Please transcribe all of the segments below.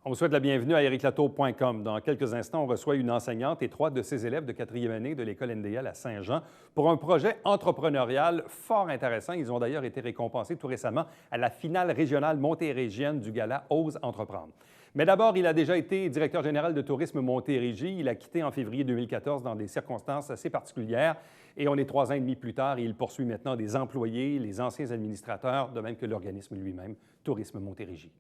On vous souhaite la bienvenue à ericlatour.com. Dans quelques instants, on reçoit une enseignante et 3 de ses élèves de 4e année de l'école NDL à Saint-Jean pour un projet entrepreneurial fort intéressant. Ils ont d'ailleurs été récompensés tout récemment à la finale régionale montérégienne du gala Ose entreprendre. Mais d'abord, il a déjà été directeur général de tourisme Montérégie. Il a quitté en février 2014 dans des circonstances assez particulières. Et on est 3 ans et demi plus tard et il poursuit maintenant des employés, les anciens administrateurs, de même que l'organisme lui-même, Tourisme Montérégie.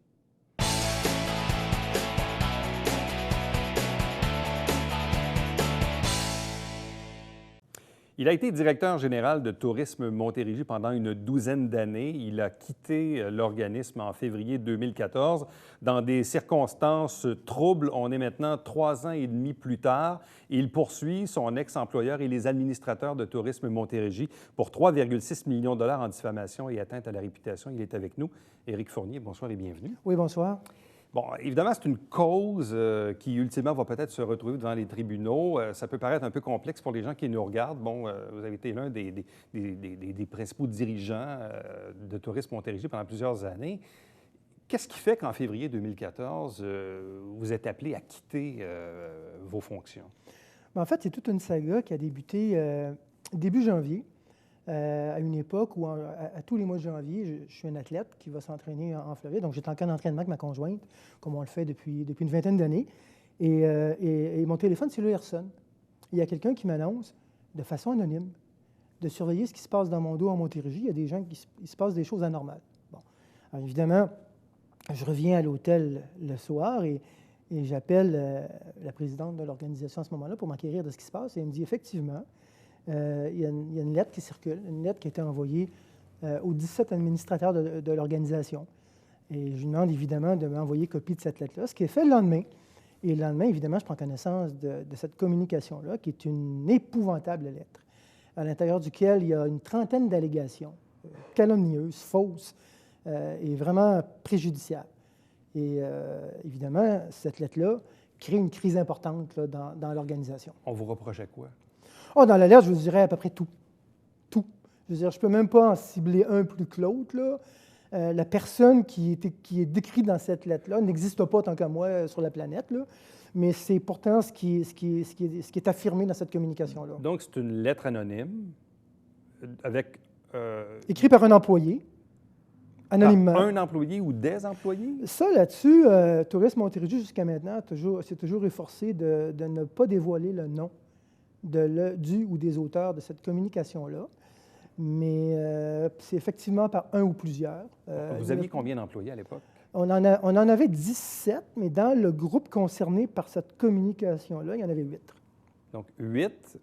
Il a été directeur général de Tourisme Montérégie pendant une douzaine d'années. Il a quitté l'organisme en février 2014 dans des circonstances troubles. On est maintenant 3 ans et demi plus tard. Il poursuit son ex-employeur et les administrateurs de Tourisme Montérégie pour 3,6 millions de dollars en diffamation et atteinte à la réputation. Il est avec nous. Éric Fournier, bonsoir et bienvenue. Oui, bonsoir. Bon, évidemment, c'est une cause qui, ultimement, va peut-être se retrouver devant les tribunaux. Ça peut paraître un peu complexe pour les gens qui nous regardent. Bon, vous avez été l'un des principaux dirigeants de Tourisme Montérégie pendant plusieurs années. Qu'est-ce qui fait qu'en février 2014, vous êtes appelé à quitter vos fonctions? Bien, en fait, c'est toute une saga qui a débuté début janvier, à une époque où, à tous les mois de janvier, je suis un athlète qui va s'entraîner en Floride. Donc, j'étais en camp d'entraînement avec ma conjointe, comme on le fait depuis une vingtaine d'années. Et mon téléphone cellulaire sonne. Il y a quelqu'un qui m'annonce, de façon anonyme, de surveiller ce qui se passe dans mon dos en Montérégie. Il y a des gens il se passe des choses anormales. Bon. Alors, évidemment, je reviens à l'hôtel le soir et j'appelle la présidente de l'organisation à ce moment-là pour m'enquérir de ce qui se passe. Et elle me dit, effectivement, il y a une lettre qui circule, une lettre qui a été envoyée aux 17 administrateurs de l'organisation. Et je lui demande évidemment de m'envoyer copie de cette lettre-là, ce qui est fait le lendemain. Et le lendemain, évidemment, je prends connaissance de cette communication-là, qui est une épouvantable lettre, à l'intérieur duquel il y a une trentaine d'allégations calomnieuses, fausses et vraiment préjudiciables. Et évidemment, cette lettre-là crée une crise importante là, dans l'organisation. On vous reprochait quoi? Oh, dans la lettre, je vous dirais à peu près tout. Tout. Je veux dire, je ne peux même pas en cibler un plus que l'autre, là. La personne qui est décrite dans cette lettre-là n'existe pas tant qu'à moi sur la planète, là. Mais c'est pourtant ce qui est affirmé dans cette communication-là. Donc, c'est une lettre anonyme avec... Écrit par un employé, anonymement. Par un employé ou des employés? Ça, là-dessus, Tourisme Montérégie, jusqu'à maintenant, c'est toujours efforcé de ne pas dévoiler le nom du ou des auteurs de cette communication-là. Mais c'est effectivement par un ou plusieurs. Vous aviez combien d'employés à l'époque? On en avait 17, mais dans le groupe concerné par cette communication-là, il y en avait 8. Donc, 8.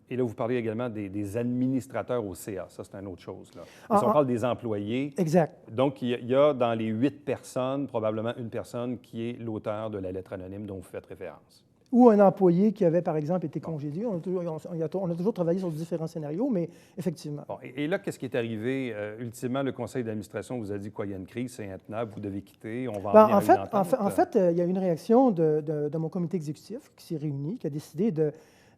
Et là, vous parlez également des administrateurs au CA. Ça, c'est une autre chose, là. Si on parle des employés... Exact. Donc, il y a dans les 8 personnes, probablement une personne qui est l'auteur de la lettre anonyme dont vous faites référence. Ou un employé qui avait, par exemple, été congédié. On a toujours travaillé sur différents scénarios, mais effectivement. Bon, et là, qu'est-ce qui est arrivé? Ultimement, le conseil d'administration vous a dit quoi? Il y a une crise, c'est intenable, vous devez quitter, on va en venir à une entente. En fait, il y a eu une réaction de mon comité exécutif qui s'est réuni, qui a décidé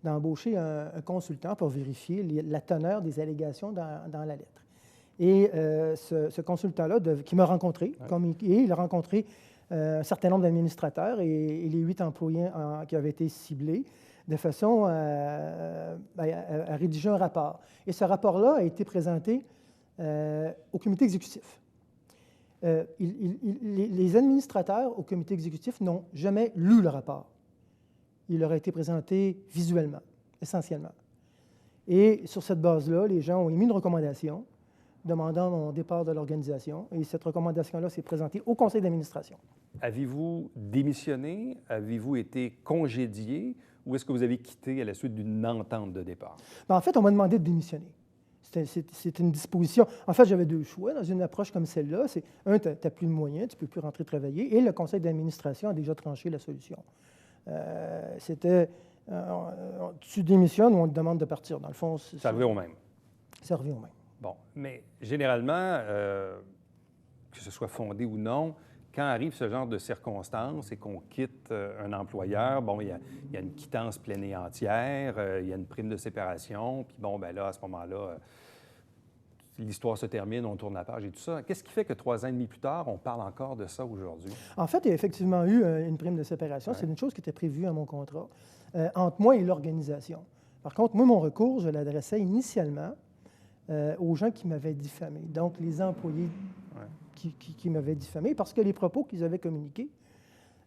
d'embaucher un consultant pour vérifier la teneur des allégations dans la lettre. Et ce consultant-là, qui m'a rencontré, il a rencontré un certain nombre d'administrateurs et les 8 employés qui avaient été ciblés de façon à rédiger un rapport. Et ce rapport-là a été présenté au comité exécutif. Les administrateurs au comité exécutif n'ont jamais lu le rapport. Il leur a été présenté visuellement, essentiellement. Et sur cette base-là, les gens ont émis une recommandation demandant mon départ de l'organisation. Et cette recommandation-là s'est présentée au conseil d'administration. Avez-vous démissionné? Avez-vous été congédié? Ou est-ce que vous avez quitté à la suite d'une entente de départ? Bien, en fait, on m'a demandé de démissionner. C'est une disposition. En fait, j'avais 2 choix dans une approche comme celle-là. C'est, un, tu n'as plus de moyens, tu ne peux plus rentrer travailler. Et le conseil d'administration a déjà tranché la solution. C'était, tu démissionnes ou on te demande de partir. Dans le fond, ça revient au même. Ça revient au même. Bon, mais généralement, que ce soit fondé ou non, quand arrive ce genre de circonstances et qu'on quitte un employeur, bon, il y a une quittance pleine et entière, il y a une prime de séparation, puis bon, ben là, à ce moment-là, l'histoire se termine, on tourne la page et tout ça. Qu'est-ce qui fait que 3 ans et demi plus tard, on parle encore de ça aujourd'hui? En fait, il y a effectivement eu une prime de séparation. Ouais. C'est une chose qui était prévue à mon contrat entre moi et l'organisation. Par contre, moi, mon recours, je l'adressais initialement aux gens qui m'avaient diffamé, donc les employés qui m'avaient diffamé, parce que les propos qu'ils avaient communiqués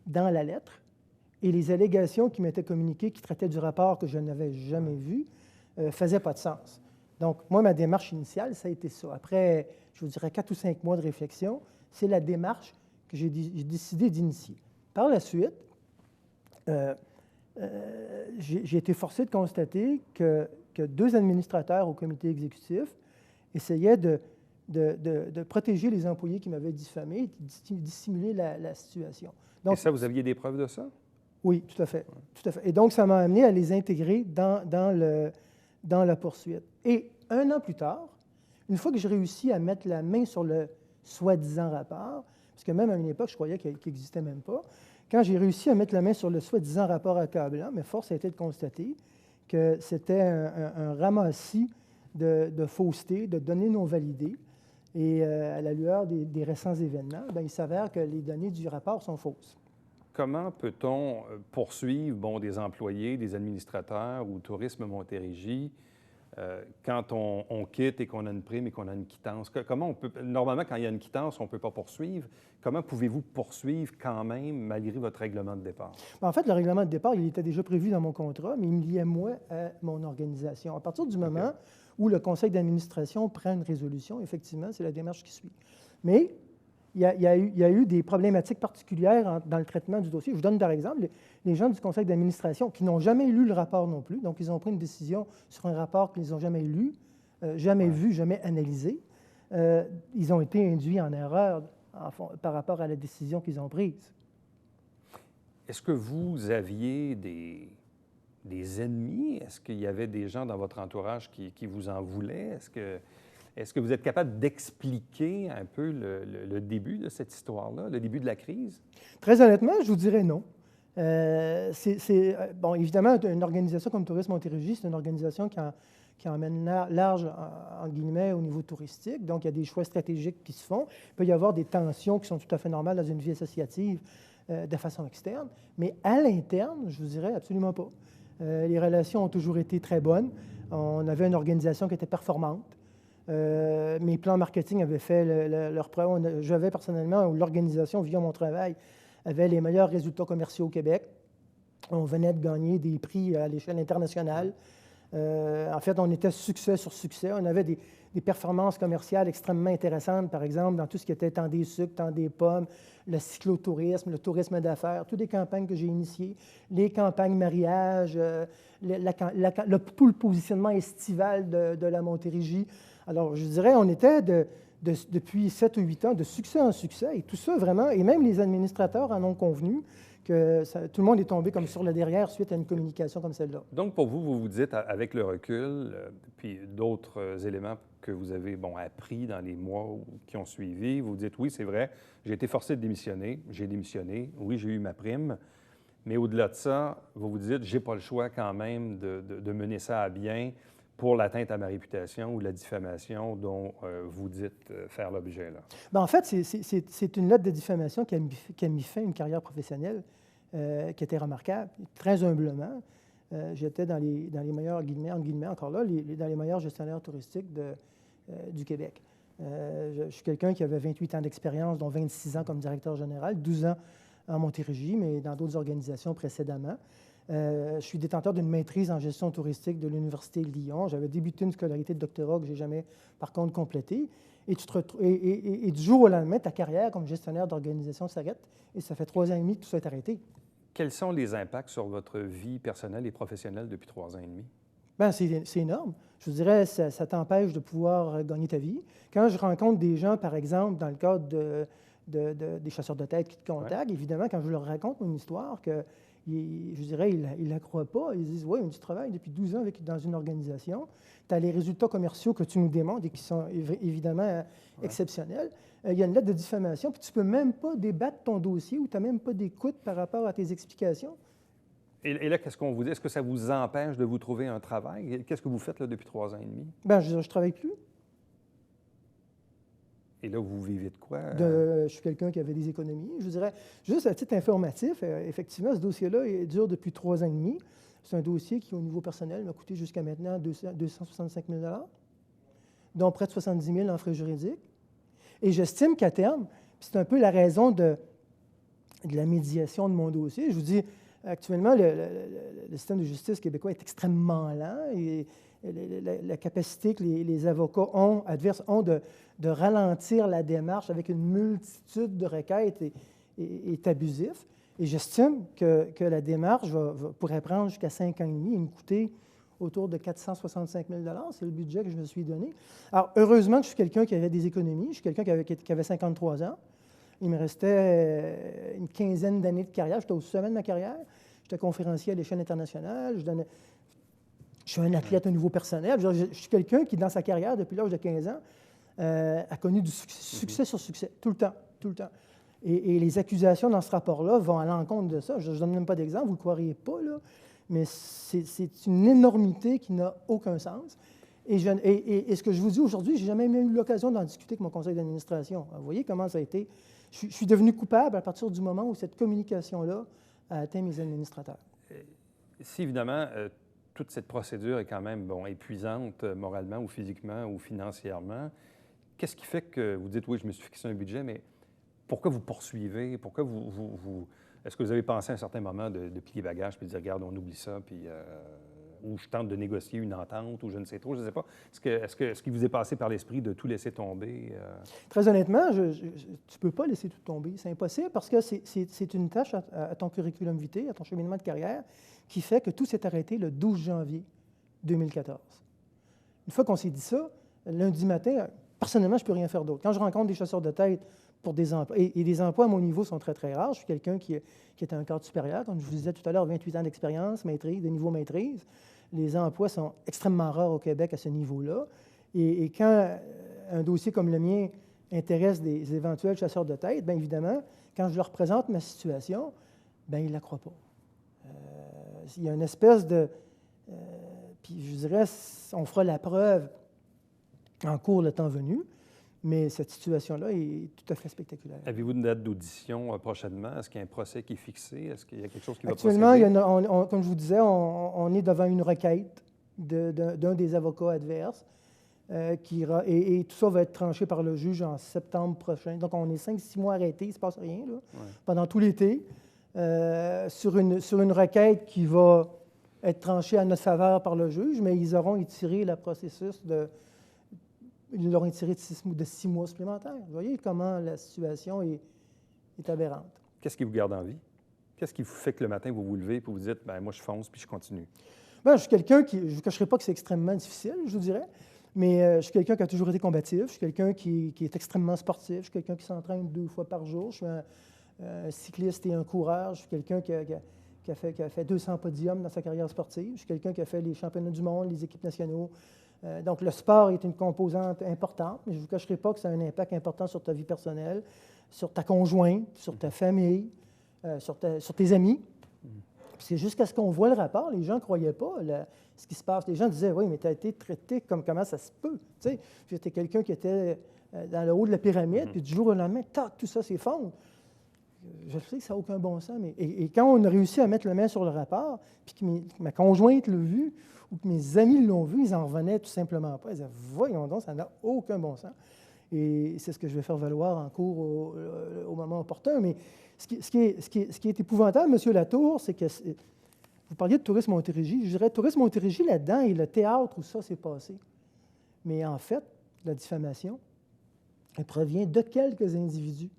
dans la lettre et les allégations qui m'étaient communiquées, qui traitaient du rapport que je n'avais jamais vu, ne faisaient pas de sens. Donc, moi, ma démarche initiale, ça a été ça. Après, je vous dirais 4 ou 5 mois de réflexion, c'est la démarche que j'ai décidé d'initier. Par la suite, j'ai été forcé de constater que 2 administrateurs au comité exécutif essayaient de protéger les employés qui m'avaient diffamé et de dissimuler la situation. Donc, et ça, vous aviez des preuves de ça? Oui, tout à fait. Tout à fait. Et donc, ça m'a amené à les intégrer dans la poursuite. Et 1 an plus tard, une fois que j'ai réussi à mettre la main sur le soi-disant rapport, parce que même à une époque, je croyais qu'il n'existait même pas, quand j'ai réussi à mettre la main sur le soi-disant rapport accablant, mais force a été de constater que c'était un ramassis de fausseté, de données non validées. Et à la lueur des récents événements, bien, il s'avère que les données du rapport sont fausses. Comment peut-on poursuivre des employés, des administrateurs ou Tourisme Montérégie quand on quitte et qu'on a une prime et qu'on a une quittance? Comment on peut... Normalement, quand il y a une quittance, on ne peut pas poursuivre. Comment pouvez-vous poursuivre quand même, malgré votre règlement de départ? En fait, le règlement de départ, il était déjà prévu dans mon contrat, mais il me liait, moi, à mon organisation. À partir du moment où le conseil d'administration prend une résolution, effectivement, c'est la démarche qui suit. Mais il y a eu des problématiques particulières dans le traitement du dossier. Je vous donne par exemple les gens du conseil d'administration qui n'ont jamais lu le rapport non plus, donc ils ont pris une décision sur un rapport qu'ils n'ont jamais lu, jamais vu, jamais analysé. Ils ont été induits en erreur par rapport à la décision qu'ils ont prise. Est-ce que vous aviez des ennemis? Est-ce qu'il y avait des gens dans votre entourage qui vous en voulaient? Est-ce que vous êtes capable d'expliquer un peu le début de cette histoire-là, le début de la crise? Très honnêtement, je vous dirais non. Bon, évidemment, une organisation comme Tourisme Montérégie, c'est une organisation qui emmène large, en guillemets, au niveau touristique. Donc, il y a des choix stratégiques qui se font. Il peut y avoir des tensions qui sont tout à fait normales dans une vie associative de façon externe. Mais à l'interne, je vous dirais absolument pas. Les relations ont toujours été très bonnes. On avait une organisation qui était performante. Mes plans marketing avaient fait leur preuve. J'avais personnellement, ou l'organisation, via mon travail, avait les meilleurs résultats commerciaux au Québec. On venait de gagner des prix à l'échelle internationale. En fait, on était succès sur succès. On avait des performances commerciales extrêmement intéressantes, par exemple, dans tout ce qui était temps des sucres, temps des pommes, le cyclotourisme, le tourisme d'affaires, toutes les campagnes que j'ai initiées, les campagnes mariage, tout le positionnement estival de la Montérégie. Alors, je dirais, on était depuis 7 ou 8 ans de succès en succès, et tout ça vraiment, et même les administrateurs en ont convenu, que tout le monde est tombé comme sur le derrière suite à une communication comme celle-là. Donc, pour vous, vous vous dites, avec le recul, puis d'autres éléments que vous avez appris dans les mois qui ont suivi, vous vous dites, oui, c'est vrai, j'ai été forcé de démissionner, j'ai démissionné, oui, j'ai eu ma prime, mais au-delà de ça, vous vous dites, j'ai pas le choix quand même de mener ça à bien pour l'atteinte à ma réputation ou la diffamation dont vous dites faire l'objet, là. Bien, en fait, c'est une lettre de diffamation qui a mis fin à une carrière professionnelle qui était remarquable. Très humblement, j'étais dans les meilleurs, entre guillemets, encore là, dans les meilleurs gestionnaires touristiques du Québec. Je suis quelqu'un qui avait 28 ans d'expérience, dont 26 ans comme directeur général, 12 ans en Montérégie, mais dans d'autres organisations précédemment. Je suis détenteur d'une maîtrise en gestion touristique de l'Université de Lyon. J'avais débuté une scolarité de doctorat que je n'ai jamais, par contre, complétée. Et du jour au lendemain, ta carrière comme gestionnaire d'organisation s'arrête. Et ça fait 3 ans et demi que tout ça est arrêté. Quels sont les impacts sur votre vie personnelle et professionnelle depuis 3 ans et demi? Bien, c'est énorme. Je vous dirais, ça t'empêche de pouvoir gagner ta vie. Quand je rencontre des gens, par exemple, dans le cadre des chasseurs de tête qui te contactent, évidemment, quand je leur raconte mon histoire, je dirais, ils ne la croient pas. Ils disent, oui, tu travailles depuis 12 ans dans une organisation. Tu as les résultats commerciaux que tu nous démontres et qui sont évidemment exceptionnels. Il y a une lettre de diffamation, puis tu ne peux même pas débattre ton dossier ou tu n'as même pas d'écoute par rapport à tes explications. Et là, qu'est-ce qu'on vous dit? Est-ce que ça vous empêche de vous trouver un travail? Qu'est-ce que vous faites là, depuis 3 ans et demi? Bien, je ne travaille plus. Et là, vous vivez de quoi? Je suis quelqu'un qui avait des économies. Je vous dirais, juste à titre informatif, effectivement, ce dossier-là dure depuis 3 ans et demi. C'est un dossier qui, au niveau personnel, m'a coûté jusqu'à maintenant 265 000 dont près de 70 000 en frais juridiques. Et j'estime qu'à terme, c'est un peu la raison de la médiation de mon dossier. Je vous dis, actuellement, le système de justice québécois est extrêmement lent et la capacité que les avocats adverses ont de ralentir la démarche avec une multitude de requêtes est abusif. Et j'estime que la démarche pourrait prendre jusqu'à 5 ans et demi et me coûter autour de 465 000 $. C'est le budget que je me suis donné. Alors, heureusement que je suis quelqu'un qui avait des économies. Je suis quelqu'un qui avait 53 ans. Il me restait une quinzaine d'années de carrière. J'étais au sommet de ma carrière. J'étais conférencier à l'échelle internationale. Je suis un athlète au niveau personnel. Je suis quelqu'un qui, dans sa carrière, depuis l'âge de 15 ans, a connu du succès sur succès, tout le temps, tout le temps. Et les accusations dans ce rapport-là vont à l'encontre de ça. Je ne donne même pas d'exemple, vous ne le croiriez pas, là, mais c'est une énormité qui n'a aucun sens. Et ce que je vous dis aujourd'hui, je n'ai jamais eu l'occasion d'en discuter avec mon conseil d'administration. Vous voyez comment ça a été. Je suis devenu coupable à partir du moment où cette communication-là a atteint mes administrateurs. Si, évidemment, toute cette procédure est quand même épuisante moralement ou physiquement ou financièrement, qu'est-ce qui fait que vous dites, oui, je me suis fixé un budget, mais pourquoi vous poursuivez? Pourquoi vous... Est-ce que vous avez pensé à un certain moment de plier bagage et de dire, regarde, on oublie ça, puis ou je tente de négocier une entente, ou je ne sais trop, je ne sais pas. Est-ce qu'il vous est passé par l'esprit de tout laisser tomber? Très honnêtement, tu ne peux pas laisser tout tomber. C'est impossible parce que c'est une tâche à ton curriculum vitae, à ton cheminement de carrière, qui fait que tout s'est arrêté le 12 janvier 2014. Une fois qu'on s'est dit ça, lundi matin, personnellement, je ne peux rien faire d'autre. Quand je rencontre des chasseurs de tête pour des emplois, et les emplois à mon niveau sont très, très rares, je suis quelqu'un qui est à un cadre supérieur, comme je vous disais tout à l'heure, 28 ans d'expérience, maîtrise, de niveau maîtrise. Les emplois sont extrêmement rares au Québec à ce niveau-là. Et quand un dossier comme le mien intéresse des éventuels chasseurs de tête, bien évidemment, quand je leur présente ma situation, bien, ils ne la croient pas. Il y a une espèce de... puis je dirais, on fera la preuve en cours le temps venu, mais cette situation-là est tout à fait spectaculaire. Avez-vous une date d'audition prochainement? Est-ce qu'il y a un procès qui est fixé? Est-ce qu'il y a quelque chose qui va Actuellement, procéder? comme je vous disais, on est devant une requête d'un des avocats adverses et tout ça va être tranché par le juge en septembre prochain. Donc, on est 5-6 mois arrêtés, il ne se passe rien là, pendant tout l'été, sur une requête qui va être tranchée à notre faveur par le juge, mais ils auront étiré le processus ils l'auront étiré de 6 mois supplémentaires. Vous voyez comment la situation est aberrante. Qu'est-ce qui vous garde en vie? Qu'est-ce qui vous fait que le matin, vous vous levez et vous dites, bien, moi, je fonce puis je continue? Bien, je suis quelqu'un qui, je ne vous cacherai pas que c'est extrêmement difficile, je vous dirais, mais je suis quelqu'un qui a toujours été combatif, je suis quelqu'un qui est extrêmement sportif, je suis quelqu'un qui s'entraîne 2 fois par jour, je suis un cycliste et un coureur, je suis quelqu'un qui a fait 200 podiums dans sa carrière sportive, je suis quelqu'un qui a fait les championnats du monde, les équipes nationaux. Donc, le sport est une composante importante, mais je ne vous cacherai pas que ça a un impact important sur ta vie personnelle, sur ta conjointe, sur ta famille, sur tes amis. C'est jusqu'à ce qu'on voit le rapport, les gens ne croyaient pas ce qui se passe. Les gens disaient, oui, mais tu as été traité comme comment ça se peut. Tu sais, j'étais quelqu'un qui était dans le haut de la pyramide, puis du jour au lendemain, tout ça s'effondre. Je sais que ça n'a aucun bon sens, mais et quand on a réussi à mettre la main sur le rapport, puis que ma conjointe l'a vu, ou que mes amis l'ont vu, ils n'en revenaient tout simplement pas. Ils disaient, voyons donc, ça n'a aucun bon sens. Et c'est ce que je vais faire valoir en cours au moment opportun. Mais ce qui est épouvantable, M. Latour, c'est que vous parliez de Tourisme Montérégie. Je dirais Tourisme Montérégie, là-dedans, et le théâtre où ça s'est passé. Mais en fait, la diffamation, elle provient de quelques individus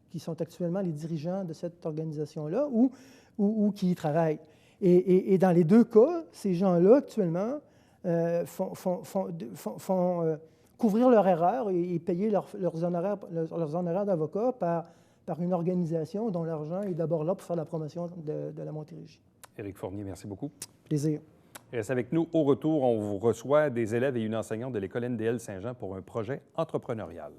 qui sont actuellement les dirigeants de cette organisation-là ou qui y travaillent. Et dans les 2 cas, ces gens-là, actuellement, font couvrir leur erreur et payer leurs honoraires d'avocat par une organisation dont l'argent est d'abord là pour faire la promotion de la Montérégie. Éric Fournier, merci beaucoup. Plaisir. Reste avec nous. Au retour, on vous reçoit des élèves et une enseignante de l'École NDL Saint-Jean pour un projet entrepreneurial.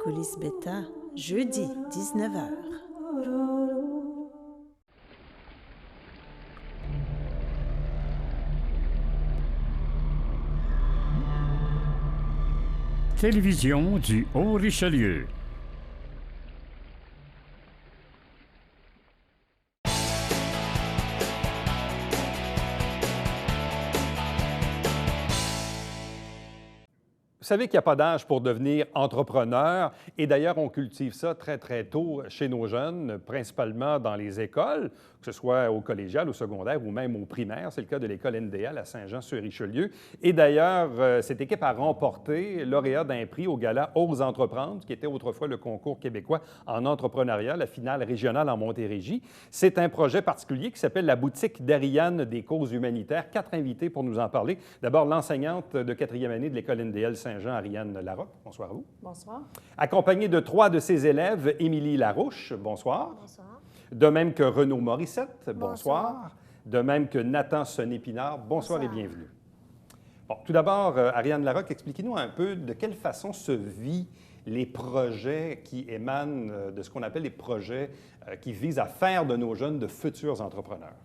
Coulisses Bêta, jeudi, 19h. Télévision du Haut-Richelieu. Vous savez qu'il n'y a pas d'âge pour devenir entrepreneur et d'ailleurs, on cultive ça très, très tôt chez nos jeunes, principalement dans les écoles, que ce soit au collégial, au secondaire ou même au primaire. C'est le cas de l'école NDL à Saint-Jean-sur-Richelieu. Et d'ailleurs, cette équipe a remporté lauréat d'un prix au gala Ose entreprendre, qui était autrefois le concours québécois en entrepreneuriat, la finale régionale en Montérégie. C'est un projet particulier qui s'appelle la boutique d'Ariane des causes humanitaires. 4 invités pour nous en parler. D'abord, l'enseignante de 4e année de l'école NDL Saint-Jean, Ariane Larocque. Bonsoir à vous. Bonsoir. Accompagnée de 3 de ses élèves, Émilie Larouche. Bonsoir. Bonsoir. De même que Renaud Morissette. Bonsoir. Bonsoir. De même que Nathan Sonnet-Pinard. Bonsoir et Bonsoir. bienvenue. Bon, tout d'abord, Ariane Larocque, expliquez-nous un peu de quelle façon se vit les projets qui émanent de ce qu'on appelle les projets qui visent à faire de nos jeunes de futurs entrepreneurs.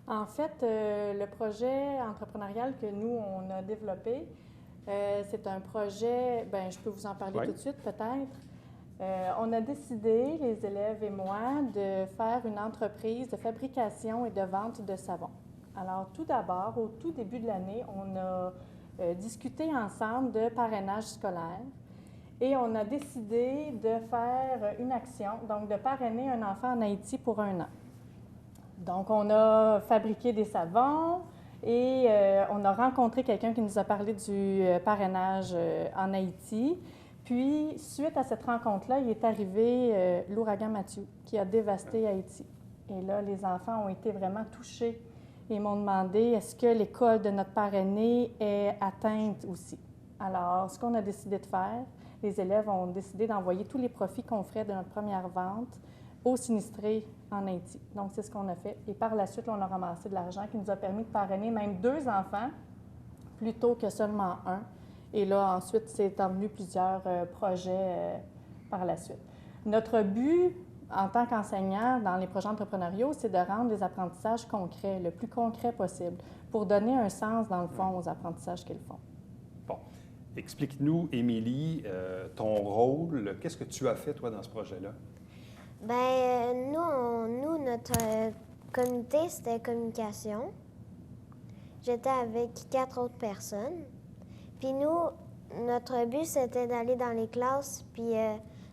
En fait, le projet entrepreneurial que nous, on a développé, c'est un projet, bien, je peux vous en parler Oui. tout de suite peut-être. On a décidé, les élèves et moi, de faire une entreprise de fabrication et de vente de savon. Alors, tout d'abord, au tout début de l'année, on a discuté ensemble de parrainage scolaire et on a décidé de faire une action, donc de parrainer un enfant en Haïti pour 1 an. Donc, on a fabriqué des savons et on a rencontré quelqu'un qui nous a parlé du parrainage en Haïti. Puis, suite à cette rencontre-là, il est arrivé l'ouragan Mathieu qui a dévasté Haïti. Et là, les enfants ont été vraiment touchés et m'ont demandé est-ce que l'école de notre parrainé est atteinte aussi. Alors, ce qu'on a décidé de faire, les élèves ont décidé d'envoyer tous les profits qu'on ferait de notre première vente aux sinistrés en Haïti. Donc, c'est ce qu'on a fait. Et par la suite, on a ramassé de l'argent qui nous a permis de parrainer même 2 enfants plutôt que seulement 1. Et là, ensuite, c'est envenu plusieurs projets par la suite. Notre but, en tant qu'enseignant dans les projets entrepreneuriaux, c'est de rendre les apprentissages concrets, le plus concret possible, pour donner un sens, dans le fond, aux apprentissages qu'ils font. Bon. Explique-nous, Émilie, ton rôle. Qu'est-ce que tu as fait, toi, dans ce projet-là? Bien, notre comité, c'était communication. J'étais avec 4 autres personnes. Puis nous, notre but, c'était d'aller dans les classes puis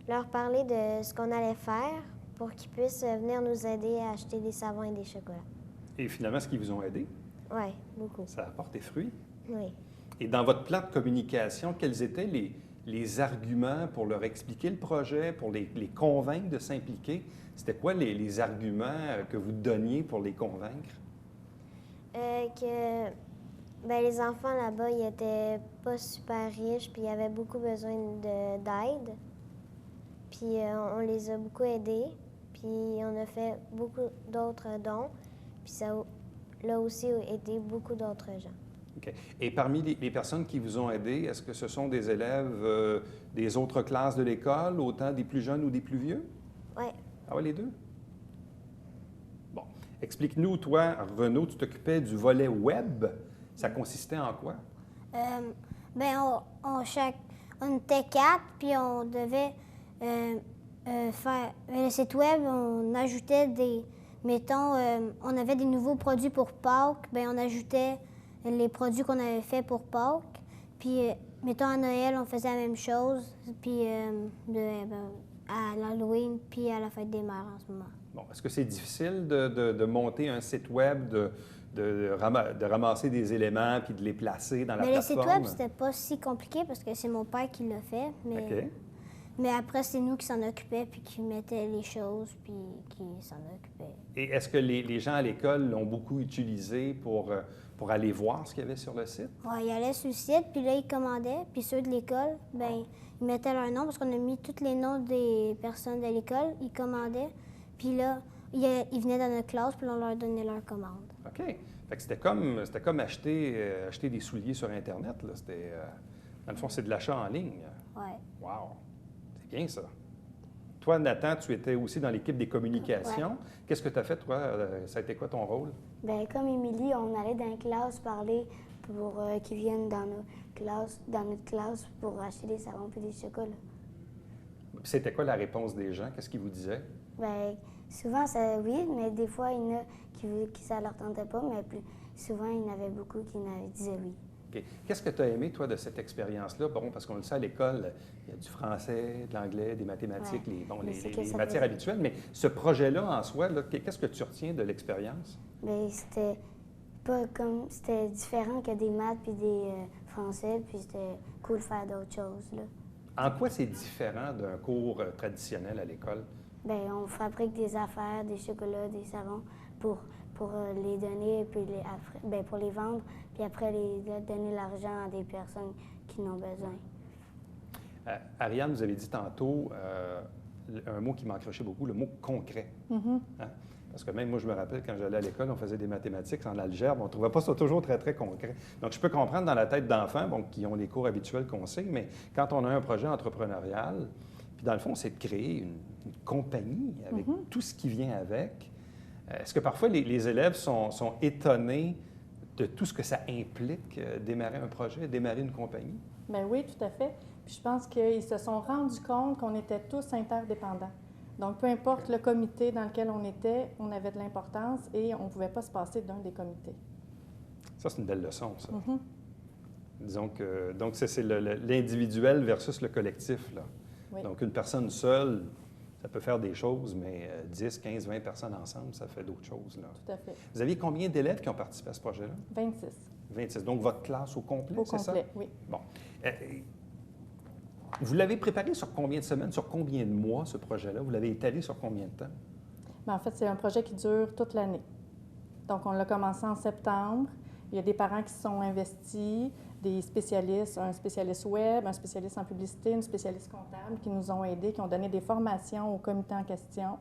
leur parler de ce qu'on allait faire pour qu'ils puissent venir nous aider à acheter des savons et des chocolats. Et finalement, est-ce qu'ils vous ont aidé? Oui, beaucoup. Ça a porté fruit. Oui. Et dans votre plan de communication, quels étaient les arguments pour leur expliquer le projet, pour les convaincre de s'impliquer? C'était quoi les arguments que vous donniez pour les convaincre? Ben, les enfants là-bas, ils étaient pas super riches, puis ils avaient beaucoup besoin d'aide. Puis on les a beaucoup aidés, puis on a fait beaucoup d'autres dons, puis ça a aussi aidé beaucoup d'autres gens. OK. Et parmi les personnes qui vous ont aidé, est-ce que ce sont des élèves des autres classes de l'école, autant des plus jeunes ou des plus vieux? Oui. Ah oui, les deux? Bon. Explique-nous, toi, Renaud, tu t'occupais du volet web. Ça consistait en quoi? On était 4, puis on devait faire le site web. On ajoutait on avait des nouveaux produits pour Pâques, bien on ajoutait les produits qu'on avait faits pour Pâques. Puis, mettons, à Noël, on faisait la même chose, puis à l'Halloween, puis à la fête des mères en ce moment. Bon, est-ce que c'est difficile de monter un site web, de ramasser des éléments puis de les placer dans la Mais plateforme? le site web, c'était pas si compliqué parce que c'est mon père qui l'a fait. OK. Mais après, c'est nous qui s'en occupions puis qui mettait les choses puis qui s'en occupaient. Et est-ce que les gens à l'école l'ont beaucoup utilisé pour aller voir ce qu'il y avait sur le site? Ouais, ils allaient sur le site, puis là, ils commandaient. Puis ceux de l'école, bien, ils mettaient leur nom parce qu'on a mis tous les noms des personnes de l'école. Ils commandaient. Puis là, ils venaient dans notre classe, puis on leur donnait leur commande. OK. Fait que c'était comme acheter des souliers sur Internet, là. C'était, dans le fond, c'est de l'achat en ligne. Oui. Wow! C'est bien, ça. Toi, Nathan, tu étais aussi dans l'équipe des communications. Ouais. Qu'est-ce que tu as fait, toi? Ça a été quoi ton rôle? Bien, comme Émilie, on allait dans les classes parler pour qu'ils viennent dans notre classe pour acheter des savons et des chocolats. C'était quoi la réponse des gens? Qu'est-ce qu'ils vous disaient? Bien, souvent, ça, oui, mais des fois, il y en a qui ça leur tentait pas, mais souvent, il y en avait beaucoup qui disaient oui. OK. Qu'est-ce que tu as aimé, toi, de cette expérience-là? Bon, parce qu'on le sait à l'école, il y a du français, de l'anglais, des mathématiques, Ouais. les matières habituelles, mais ce projet-là en soi, là, qu'est-ce que tu retiens de l'expérience? Bien, c'était différent que des maths puis des français, puis c'était cool de faire d'autres choses, là. En quoi c'est différent d'un cours traditionnel à l'école? Bien, on fabrique des affaires, des chocolats, des savons pour les donner, puis pour les vendre, puis après donner l'argent à des personnes qui en ont besoin. Ariane, vous avez dit tantôt un mot qui m'accrochait beaucoup, le mot concret. Mm-hmm. Hein? Parce que même moi, je me rappelle, quand j'allais à l'école, on faisait des mathématiques en algèbre, on ne trouvait pas ça toujours très, très concret. Donc, je peux comprendre dans la tête d'enfants, bon, qui ont les cours habituels qu'on sait, mais quand on a un projet entrepreneurial, puis dans le fond, c'est de créer une compagnie avec tout ce qui vient avec. Est-ce que parfois les élèves sont étonnés de tout ce que ça implique, démarrer un projet, démarrer une compagnie? Bien oui, tout à fait. Puis je pense qu'ils se sont rendus compte qu'on était tous interdépendants. Donc, peu importe le comité dans lequel on était, on avait de l'importance et on ne pouvait pas se passer d'un des comités. Ça, c'est une belle leçon, ça. Disons que, donc, c'est l'individuel versus le collectif, là. Oui. Donc, une personne seule, ça peut faire des choses, mais 10, 15, 20 personnes ensemble, ça fait d'autres choses, là. Tout à fait. Vous aviez combien d'élèves qui ont participé à ce projet-là? 26. 26. Donc, votre classe au complet, Au c'est ça? complet, oui. Bon. Vous l'avez préparé sur combien de semaines, sur combien de mois, ce projet-là? Vous l'avez étalé sur combien de temps? Bien, en fait, c'est un projet qui dure toute l'année. Donc, on l'a commencé en septembre. Il y a des parents qui se sont investis, des spécialistes, un spécialiste web, un spécialiste en publicité, une spécialiste comptable qui nous ont aidés, qui ont donné des formations au comité en question.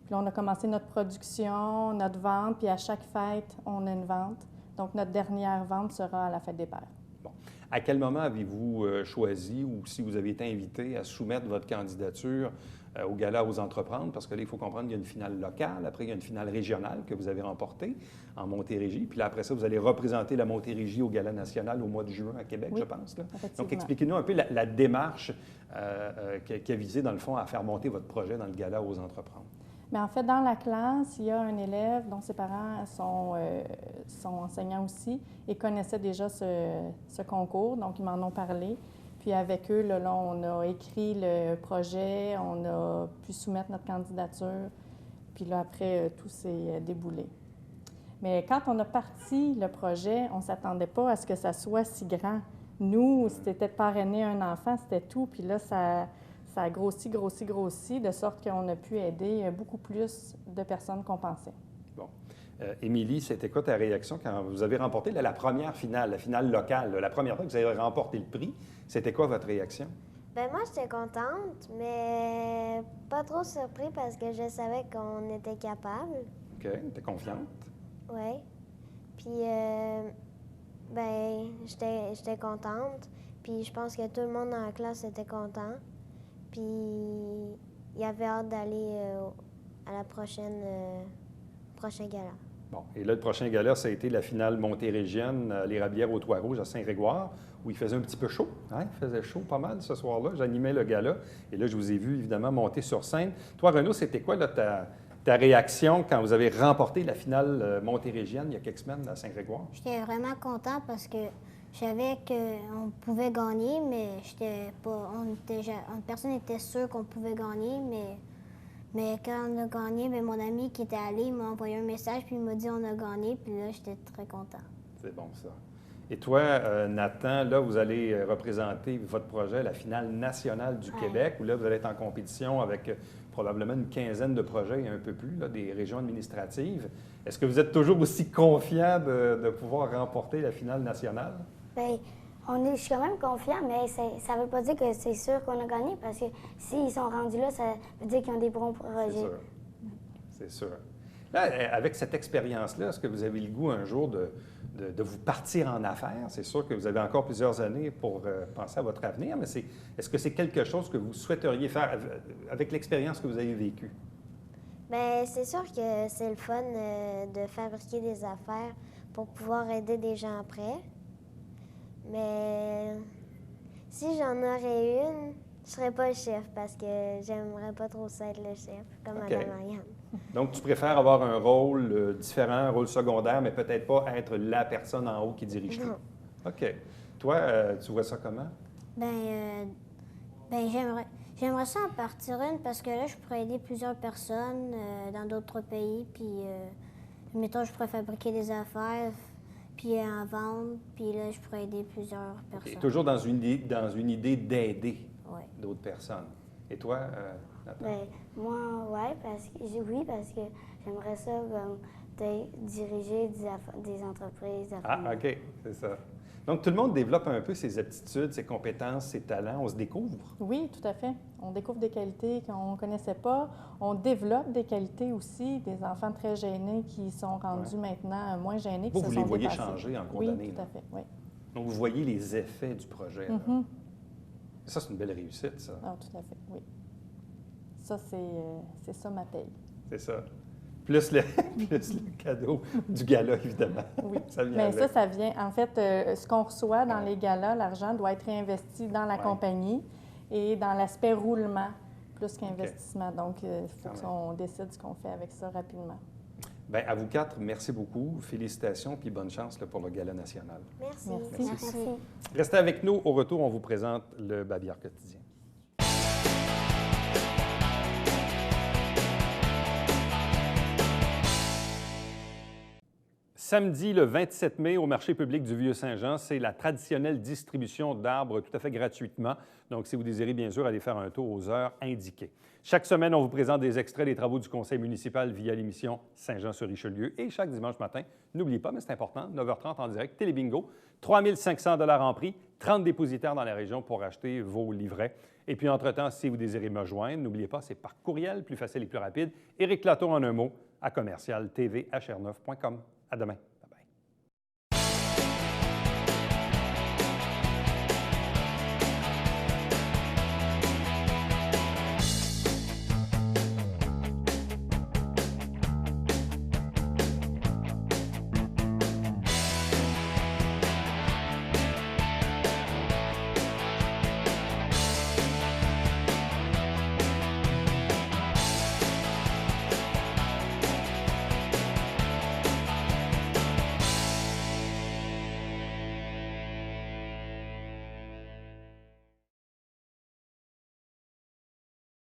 Puis là, on a commencé notre production, notre vente, puis à chaque fête, on a une vente. Donc, notre dernière vente sera à la fête des pères. Bon. À quel moment avez-vous choisi ou si vous avez été invité à soumettre votre candidature au Gala aux Entreprendre? Parce que là, il faut comprendre qu'il y a une finale locale, après il y a une finale régionale que vous avez remportée en Montérégie, puis là, après ça, vous allez représenter la Montérégie au Gala national au mois de juin à Québec, oui, je pense. Là. Donc, effectivement. expliquez-nous un peu la démarche qui a visé, dans le fond, à faire monter votre projet dans le Gala aux Entreprendre. Mais en fait, dans la classe, il y a un élève dont ses parents sont enseignants aussi et connaissaient déjà ce concours, donc ils m'en ont parlé. Puis avec eux, là, on a écrit le projet, on a pu soumettre notre candidature, puis là, après, tout s'est déboulé. Mais quand on a parti le projet, on ne s'attendait pas à ce que ça soit si grand. Nous, c'était de parrainer un enfant, c'était tout, puis là, ça a grossi, de sorte qu'on a pu aider beaucoup plus de personnes qu'on pensait. Bon. Émilie, c'était quoi ta réaction quand vous avez remporté la première finale, la finale locale, la première fois que vous avez remporté le prix? C'était quoi votre réaction? Ben moi, j'étais contente, mais pas trop surpris parce que je savais qu'on était capable. OK. T'es confiante? Oui. Puis, ben, j'étais contente. Puis, je pense que tout le monde dans la classe était content. Puis, il avait hâte d'aller à la prochain gala. Bon. Et là, le prochain gala, ça a été la finale montérégienne, l'Érablière aux Toits Rouges à Saint-Grégoire, où il faisait un petit peu chaud. Hein? Il faisait chaud pas mal ce soir-là. J'animais le gala. Et là, je vous ai vu, évidemment, monter sur scène. Toi, Renaud, c'était quoi là, ta réaction quand vous avez remporté la finale montérégienne il y a quelques semaines à Saint-Grégoire? J'étais vraiment content parce que je savais qu'on pouvait gagner, mais j'étais pas, personne n'était sûr qu'on pouvait gagner, mais quand on a gagné, bien, mon ami qui était allé m'a envoyé un message puis il m'a dit on a gagné, puis là, j'étais très content. C'est bon, ça. Et toi, Nathan, là, vous allez représenter votre projet à la finale nationale du Québec, où là, vous allez être en compétition avec probablement une quinzaine de projets et un peu plus, là, des régions administratives. Est-ce que vous êtes toujours aussi confiant de pouvoir remporter la finale nationale? Bien, je suis quand même confiant, mais ça ne veut pas dire que c'est sûr qu'on a gagné, parce que s'ils sont rendus là, ça veut dire qu'ils ont des bons projets. C'est sûr. Là, avec cette expérience-là, est-ce que vous avez le goût un jour de vous partir en affaires? C'est sûr que vous avez encore plusieurs années pour penser à votre avenir, mais est-ce que c'est quelque chose que vous souhaiteriez faire avec l'expérience que vous avez vécue? Bien, c'est sûr que c'est le fun de fabriquer des affaires pour pouvoir aider des gens après. Mais si j'en aurais une, je ne serais pas le chef parce que j'aimerais pas trop ça être le chef, comme Mme Marianne. Donc, tu préfères avoir un rôle différent, un rôle secondaire, mais peut-être pas être la personne en haut qui dirige tout. OK. Toi, tu vois ça comment? J'aimerais ça en partir une parce que là, je pourrais aider plusieurs personnes dans d'autres pays. Puis, mettons, je pourrais fabriquer des affaires, puis en vendre. Puis là, je pourrais aider plusieurs personnes. Okay. Toujours dans une idée d'aider d'autres personnes. Et toi, Nathan? Bien, moi, parce que j'aimerais ça diriger des entreprises. Ah, OK, c'est ça. Donc, tout le monde développe un peu ses aptitudes, ses compétences, ses talents. On se découvre. Oui, tout à fait. On découvre des qualités qu'on ne connaissait pas. On développe des qualités aussi, des enfants très gênés qui sont rendus maintenant moins gênés. Vous les voyez changer en cours d'année. Oui, tout à fait, oui. Donc, vous voyez les effets du projet. Mm-hmm. Ça, c'est une belle réussite, ça. Ah, tout à fait, oui. Ça, c'est ça ma paye. C'est ça. Plus le cadeau du gala, évidemment. Oui. Ça vient mais avec. ça vient. En fait, ce qu'on reçoit dans les galas, l'argent doit être réinvesti dans la compagnie et dans l'aspect roulement plus qu'investissement. Donc, il faut qu'on décide ce qu'on fait avec ça rapidement. Bien, à vous quatre, merci beaucoup. Félicitations puis bonne chance là, pour le Gala national. Merci. Merci. Restez avec nous. Au retour, on vous présente le Babillard quotidien. Samedi, le 27 mai, au marché public du Vieux-Saint-Jean, c'est la traditionnelle distribution d'arbres tout à fait gratuitement. Donc, si vous désirez bien sûr aller faire un tour aux heures indiquées. Chaque semaine, on vous présente des extraits des travaux du conseil municipal via l'émission Saint-Jean-sur-Richelieu. Et chaque dimanche matin, n'oubliez pas, mais c'est important, 9h30 en direct, Télébingo, 3 500 $ en prix, 30 dépositaires dans la région pour acheter vos livrets. Et puis, entre-temps, si vous désirez me joindre, n'oubliez pas, c'est par courriel, plus facile et plus rapide. Éric Lato en un mot, à commercial tvhr9.com. À demain.